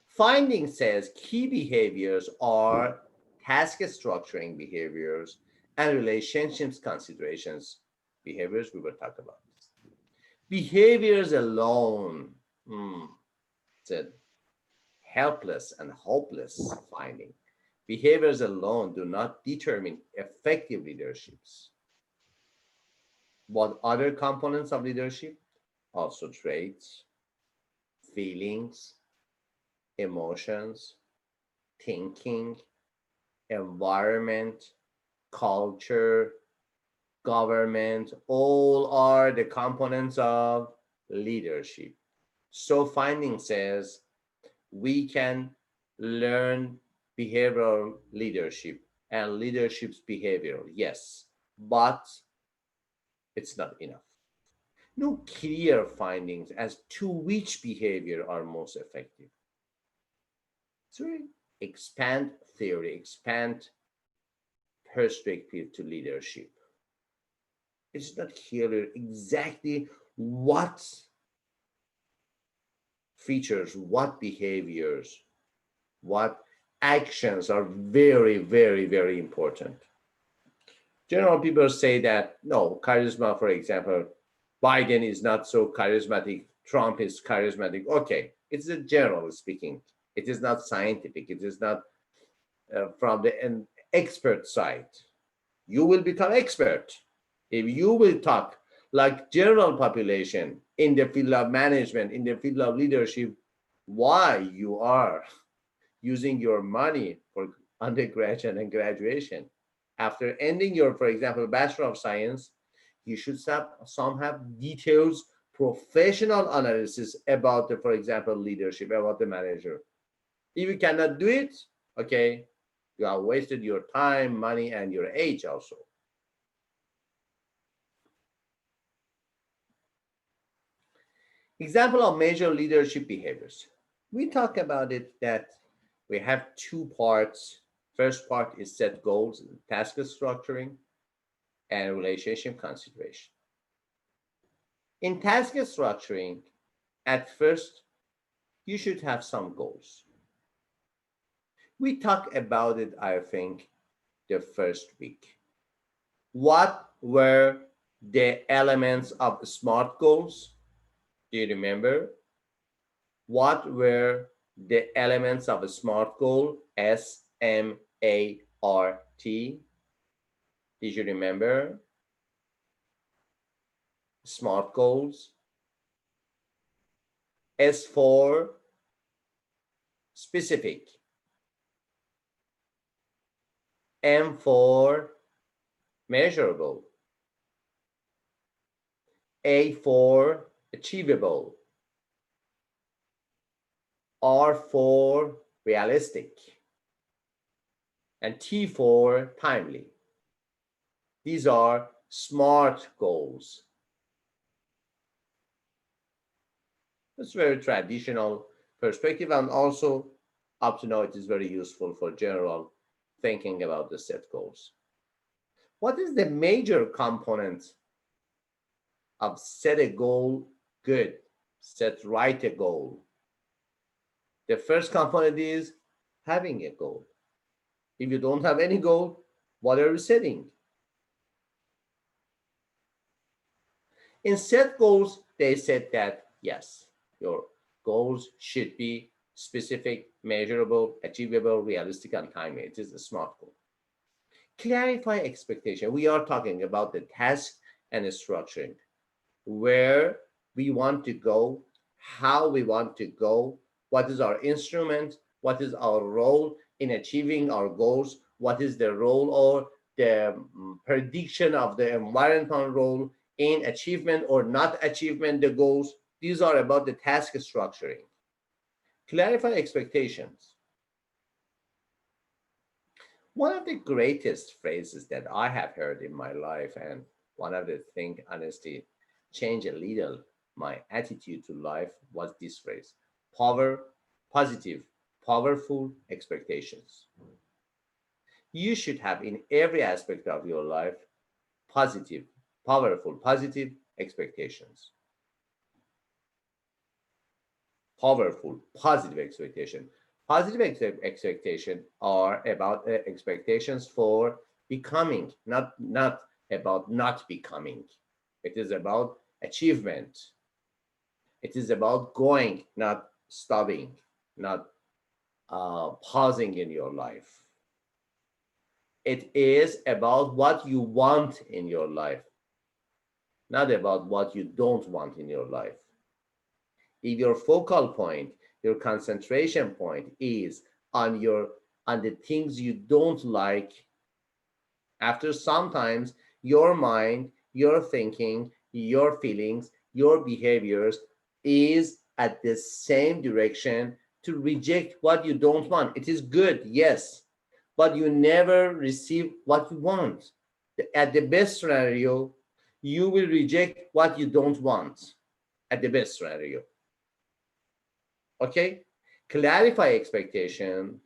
Finding says key behaviors are task structuring behaviors and relationships considerations behaviors. We will talk about this. Behaviors alone, said helpless and hopeless finding. Behaviors alone do not determine effective leaderships. What other components of leadership? Also traits, feelings, emotions, thinking, environment, culture, government, all are the components of leadership. So finding says we can learn behavioral leadership and leadership's behavioral, yes, but it's not enough. No clear findings as to which behavior are most effective. So expand theory, expand perspective to leadership. It's not clear exactly what features, what behaviors, what actions are very, very, very important. General people say that no, charisma, for example, Biden is not so charismatic, Trump is charismatic. Okay, it's a general speaking. It is not scientific. It is not from the an expert side. You will become expert if you will talk like general population in the field of management, in the field of leadership, why you are using your money for undergraduate and graduation. After ending your, for example, Bachelor of Science, you should have details, professional analysis about the, for example, leadership, about the manager. If you cannot do it, okay, you have wasted your time, money, and your age also. Example of major leadership behaviors. We talk about it that we have two parts. First part is set goals, task structuring, and relationship consideration. In task structuring, at first, you should have some goals. We talk about it, I think, the first week. What were the elements of SMART goals? Do you remember? What were the elements of a SMART goal? SMART. Did you remember? SMART goals. S for specific. M for measurable. A for achievable. R for realistic. And T for timely. These are SMART goals. It's very traditional perspective, and also up to now it is very useful for general thinking about the set goals. What is the major component of set a goal good, set right a goal? The first component is having a goal. If you don't have any goal, what are you setting? In set goals, they said that yes, your goals should be specific, measurable, achievable, realistic, and timely. It is a SMART goal. Clarify expectation. We are talking about the task and the structuring, where we want to go, how we want to go, what is our instrument, what is our role in achieving our goals, what is the role or the prediction of the environmental role in achievement or not achievement the goals. These are about the task structuring. Clarify expectations. One of the greatest phrases that I have heard in my life, and one of the things, honestly, changed a little my attitude to life, was this phrase: positive, powerful expectations. You should have in every aspect of your life positive, powerful, positive expectations. Powerful, positive expectation. Positive expectation are about expectations for becoming, not about not becoming. It is about achievement. It is about going, not stopping, not pausing in your life. It is about what you want in your life, not about what you don't want in your life. If your focal point, your concentration point is on the things you don't like, after sometimes your mind, your thinking, your feelings, your behaviors is at the same direction to reject what you don't want. It is good, yes, but you never receive what you want. At the best scenario, you will reject what you don't want. At the best scenario. Okay? Clarify expectation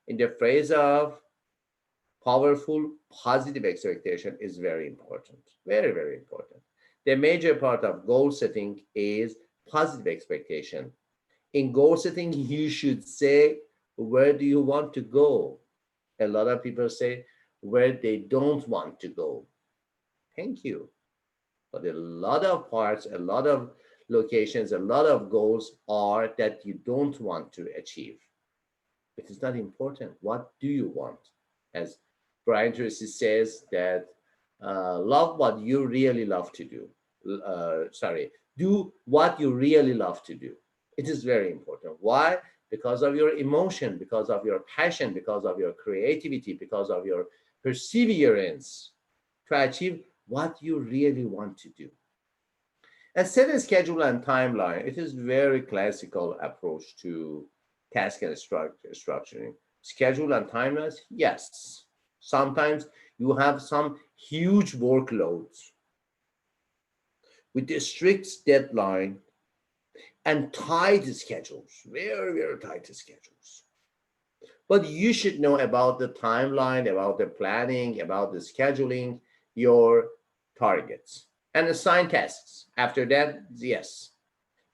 in the phrase of powerful, positive expectation is very important. Very, very important. The major part of goal setting is positive expectation. In goal setting, you should say, where do you want to go? A lot of people say where they don't want to go. Thank you. But a lot of parts, a lot of locations, a lot of goals are that you don't want to achieve. It is not important. What do you want? As Brian Tracy says, that love what you really love to do. Do what you really love to do. It is very important. Why? Because of your emotion, because of your passion, because of your creativity, because of your perseverance to achieve what you really want to do. And set a schedule and timeline. It is very classical approach to task and structuring. Schedule and timelines, yes. Sometimes you have some huge workloads with a strict deadline and tight schedules, very, very tight schedules. But you should know about the timeline, about the planning, about the scheduling, your targets, and assign tasks. After that, yes,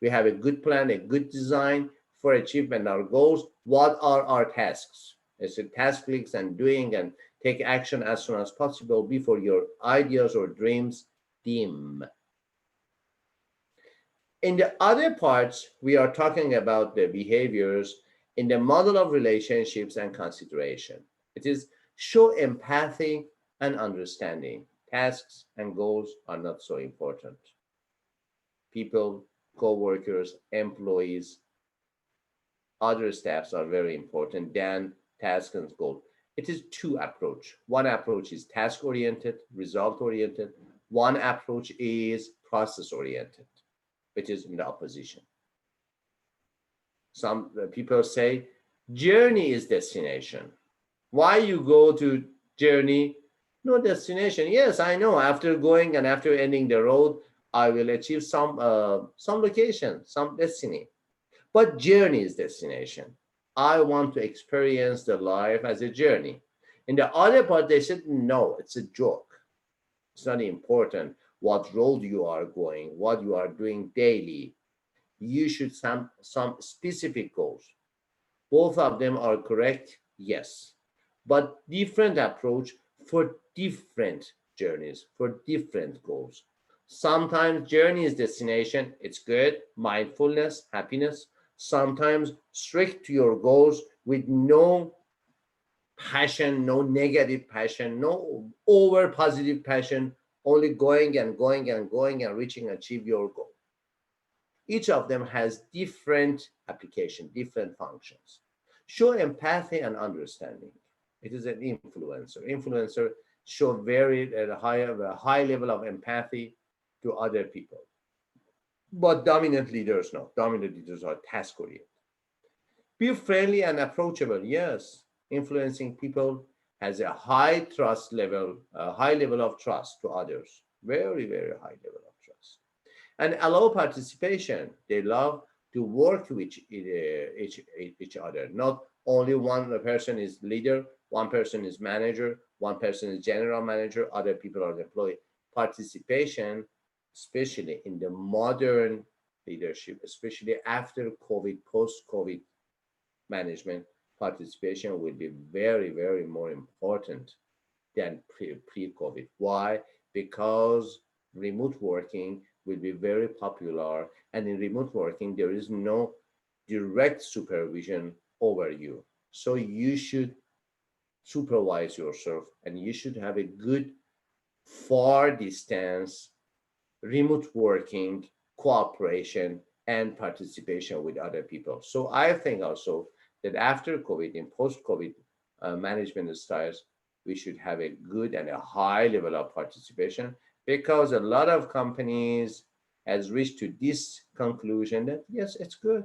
we have a good plan, a good design for achievement our goals. What are our tasks? It's a task list and doing and take action as soon as possible before your ideas or dreams dim. In the other parts, we are talking about the behaviors in the model of relationships and consideration. It is show empathy and understanding. Tasks and goals are not so important. People, co-workers, employees, other staffs are very important than task and goal. It is two approach. One approach is task oriented, result oriented. One approach is process oriented, which is in the opposition. Some people say journey is destination. Why you go to journey? No destination. Yes, I know. After going and after ending the road, I will achieve some location, some destiny. But journey is destination. I want to experience the life as a journey. In the other part, they said, no, it's a joke. It's not important what road you are going, what you are doing daily. You should some specific goals. Both of them are correct, yes, but different approach for different journeys, for different goals. Sometimes journey is destination. It's good. Mindfulness, happiness. Sometimes strict to your goals with no passion, no negative passion, no over positive passion, only going and going and going and reaching, achieve your goal. Each of them has different application, different functions. Show empathy and understanding. It is an influencer. Influencer show very at a high level of empathy to other people. But dominant leaders no. Dominant leaders are task oriented. Be friendly and approachable. Yes, influencing people has a high trust level, a high level of trust to others. Very, very high level of trust. And allow participation. They love to work with each other. Not only one person is leader, one person is manager, one person is general manager, other people are employee. Participation, especially in the modern leadership, especially after COVID, post-COVID management, participation will be very, very more important than pre-COVID. Why? Because remote working will be very popular, and in remote working, there is no direct supervision over you. So you should supervise yourself, and you should have a good far distance remote working, cooperation, and participation with other people. So I think also that after COVID, in post-COVID management styles, we should have a good and a high level of participation, because a lot of companies has reached to this conclusion that yes, it's good.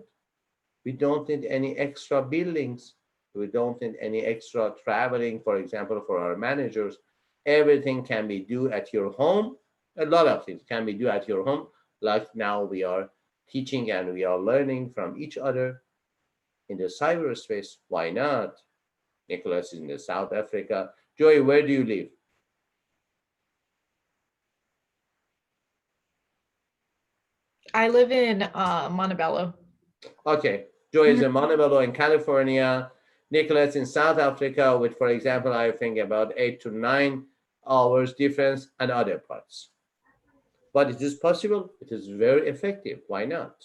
We don't need any extra buildings. We don't need any extra traveling, for example, for our managers. Everything can be do at your home. A lot of things can be do at your home. Like now we are teaching and we are learning from each other in the cyberspace. Why not? Nicholas is in the South Africa. Joy, where do you live? I live in Montebello. Okay, Joy is in Montebello in California. Nicholas in South Africa with, for example, I think about 8 to 9 hours difference and other parts. But it is possible. It is very effective. Why not?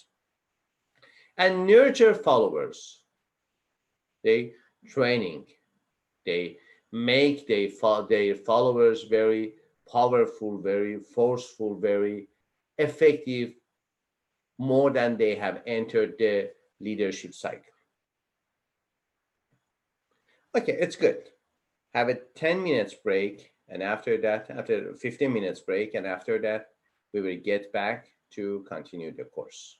And nurture followers. They training. They make their followers very powerful, very forceful, very effective, more than they have entered the leadership cycle. Okay, it's good. Have a 10 minutes break, and after that, after 15 minutes break, and after that, we will get back to continue the course.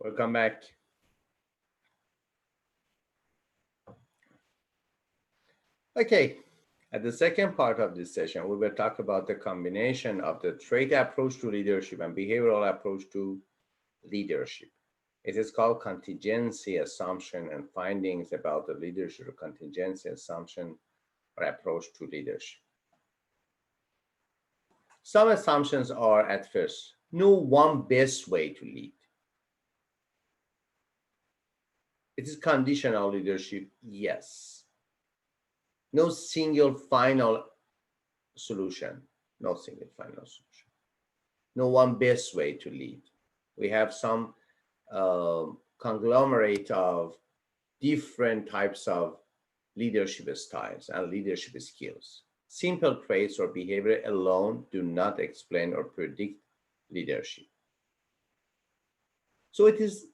Welcome back. Okay, at the second part of this session, we will talk about the combination of the trait approach to leadership and behavioral approach to leadership. It is called contingency assumption and findings about the leadership or contingency assumption or approach to leadership. Some assumptions are at first, no one best way to lead. It is conditional leadership, yes. No single final solution, no single final solution. No one best way to lead. We have some conglomerate of different types of leadership styles and leadership skills. Simple traits or behavior alone do not explain or predict leadership. So it is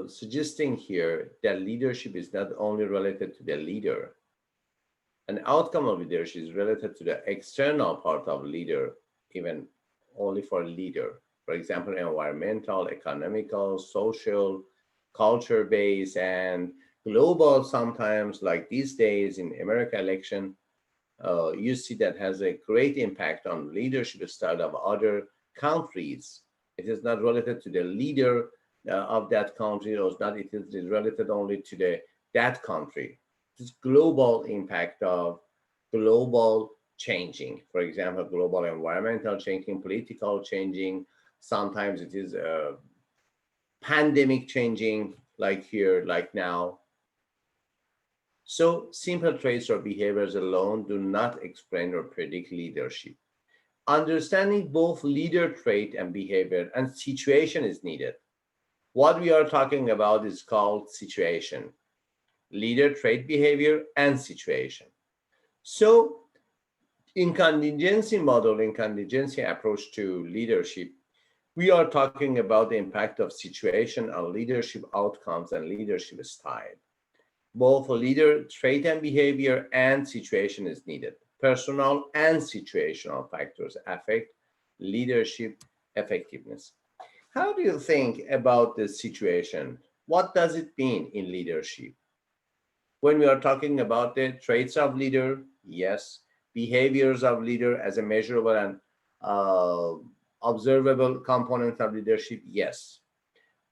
suggesting here that leadership is not only related to the leader. An outcome of leadership is related to the external part of leader, even only for leader. For example, environmental, economical, social, culture-based, and global sometimes, like these days in America election, you see that has a great impact on leadership style of other countries. It is not related to the leader of that country, or not, it is related only to that country. It is global impact of global changing. For example, global environmental changing, political changing. Sometimes it is pandemic changing, like here, like now. So simple traits or behaviors alone do not explain or predict leadership. Understanding both leader trait and behavior and situation is needed. What we are talking about is called situation. Leader trait, behavior, and situation. So in contingency model, in contingency approach to leadership, we are talking about the impact of situation on leadership outcomes and leadership style. Both leader trait and behavior and situation is needed. Personal and situational factors affect leadership effectiveness. How do you think about this situation? What does it mean in leadership? When we are talking about the traits of leader, yes. Behaviors of leader as a measurable and observable component of leadership, yes.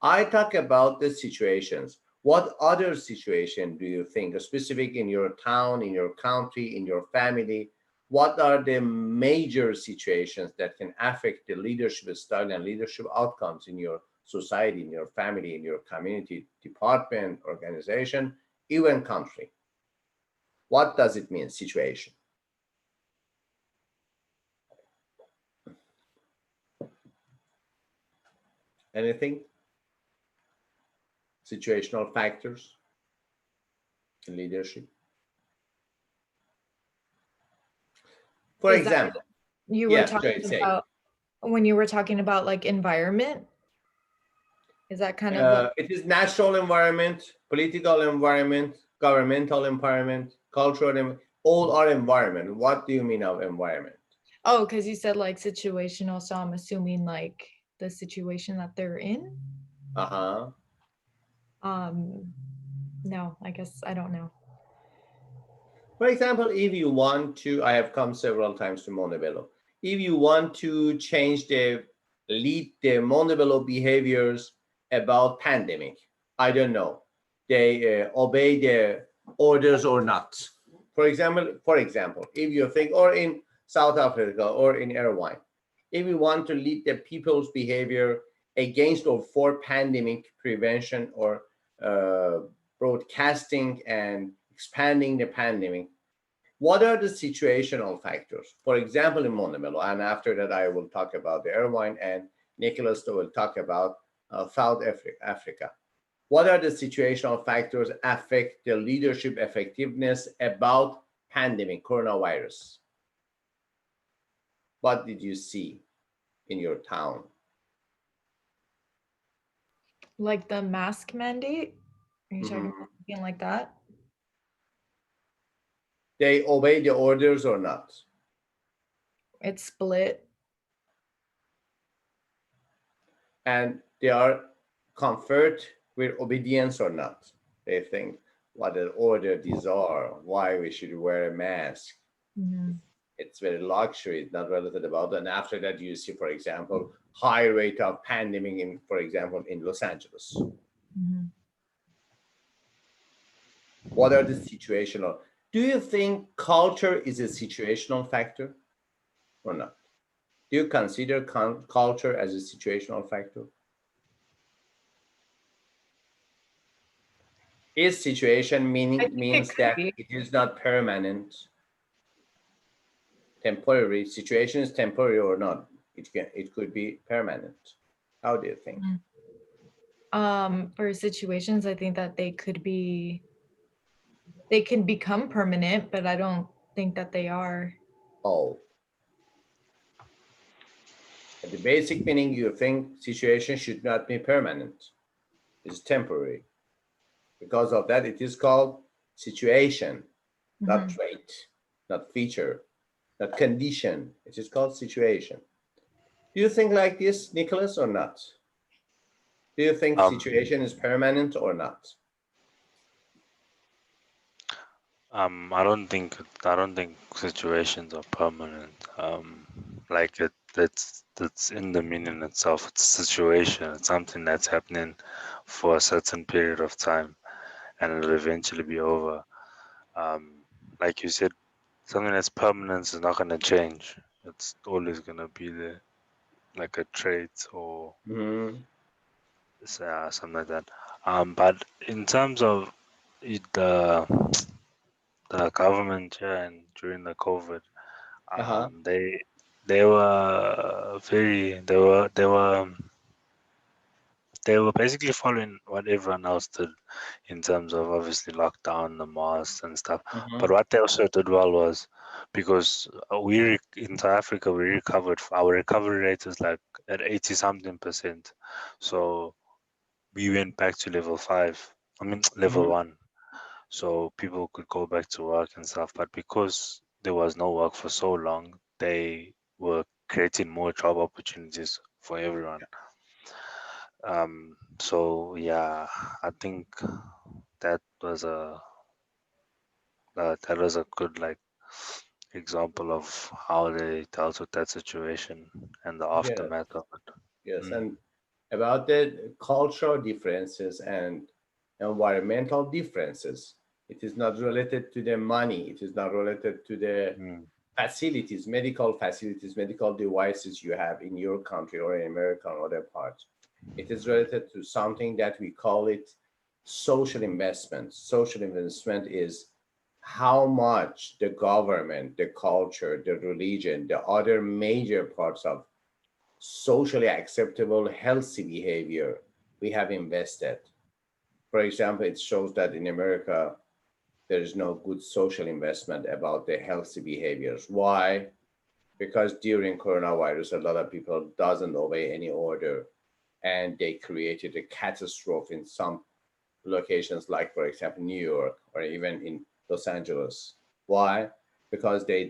I talk about the situations. What other situation do you think, specific in your town, in your country, in your family? What are the major situations that can affect the leadership style and leadership outcomes in your society, in your family, in your community, department, organization, even country? What does it mean, situation? Anything? Situational factors in leadership. For example, you were talking about when you were talking about like environment. Is that kind of it is natural environment, political environment, governmental environment, cultural, all are environment. What do you mean of environment? Oh, because you said like situational, so I'm assuming like the situation that they're in. No, I guess I don't know. For example, if you want to, I have come several times to Montebello. If you want to change lead the Montebello behaviors about pandemic, I don't know, they obey the orders or not. For example, if you think, or in South Africa or in Irvine, if you want to lead the people's behavior against or for pandemic prevention or broadcasting and expanding the pandemic, what are the situational factors? For example, in Montebello, and after that I will talk about the Irvine, and Nicholas will talk about South Africa. What are the situational factors affect the leadership effectiveness about pandemic, coronavirus? What did you see in your town? Like the mask mandate? Are you talking about something like that? They obey the orders or not? It's split. And they are comfort with obedience or not. They think what an order these are, why we should wear a mask. Mhm. It's very luxury, it's not related about that. And after that, you see, for example, high rate of pandemic in, for example, in Los Angeles. Mhm. What are the situational? Do you think culture is a situational factor or not? Do you consider culture as a situational factor? Is situation I meaning think it means could that be. it is not permanent, temporary? Situation is temporary or not? It could be permanent. How do you think? For situations, I think that they can become permanent, but I don't think that they are. Oh, the basic meaning you think situation should not be permanent, is temporary. Because of that, it is called situation, not Mhm. trait, not feature, not condition. It is called situation. Do you think like this, Nicholas, or not? Do you think Um, situation is permanent or not? I don't think situations are permanent. Like it's in the meaning itself. It's a situation. It's something that's happening for a certain period of time, and it'll eventually be over. Like you said, something that's permanent is not gonna change. It's always gonna be there, like a trait or Mhm. something like that. But in terms of the government here and during the COVID, Uh-huh. they were very they were basically following what everyone else did in terms of obviously lockdown, the masks and stuff. But Mhm. what they also did well was because in South Africa we recovered. Our recovery rate is like at 80 something percent. So we went back to level 5. I mean level Mhm. 1. So people could go back to work and stuff. But because there was no work for so long, they were creating more job opportunities for everyone. So yeah, I think that was that was a good like example of how they dealt with that situation and the Yes. aftermath of it. Yes. Mm, And about the cultural differences and environmental differences, it is not related to the money. It is not related to the mm, facilities, medical devices you have in your country or in America or other parts. It is related to something that we call it social investment. Social investment is how much the government, the culture, the religion, the other major parts of socially acceptable, healthy behavior we have invested. For example, it shows that in America, there is no good social investment about the healthy behaviors. Why? Because during coronavirus, a lot of people doesn't obey any order, and they created a catastrophe in some locations, like for example New York or even in Los Angeles. Why? Because they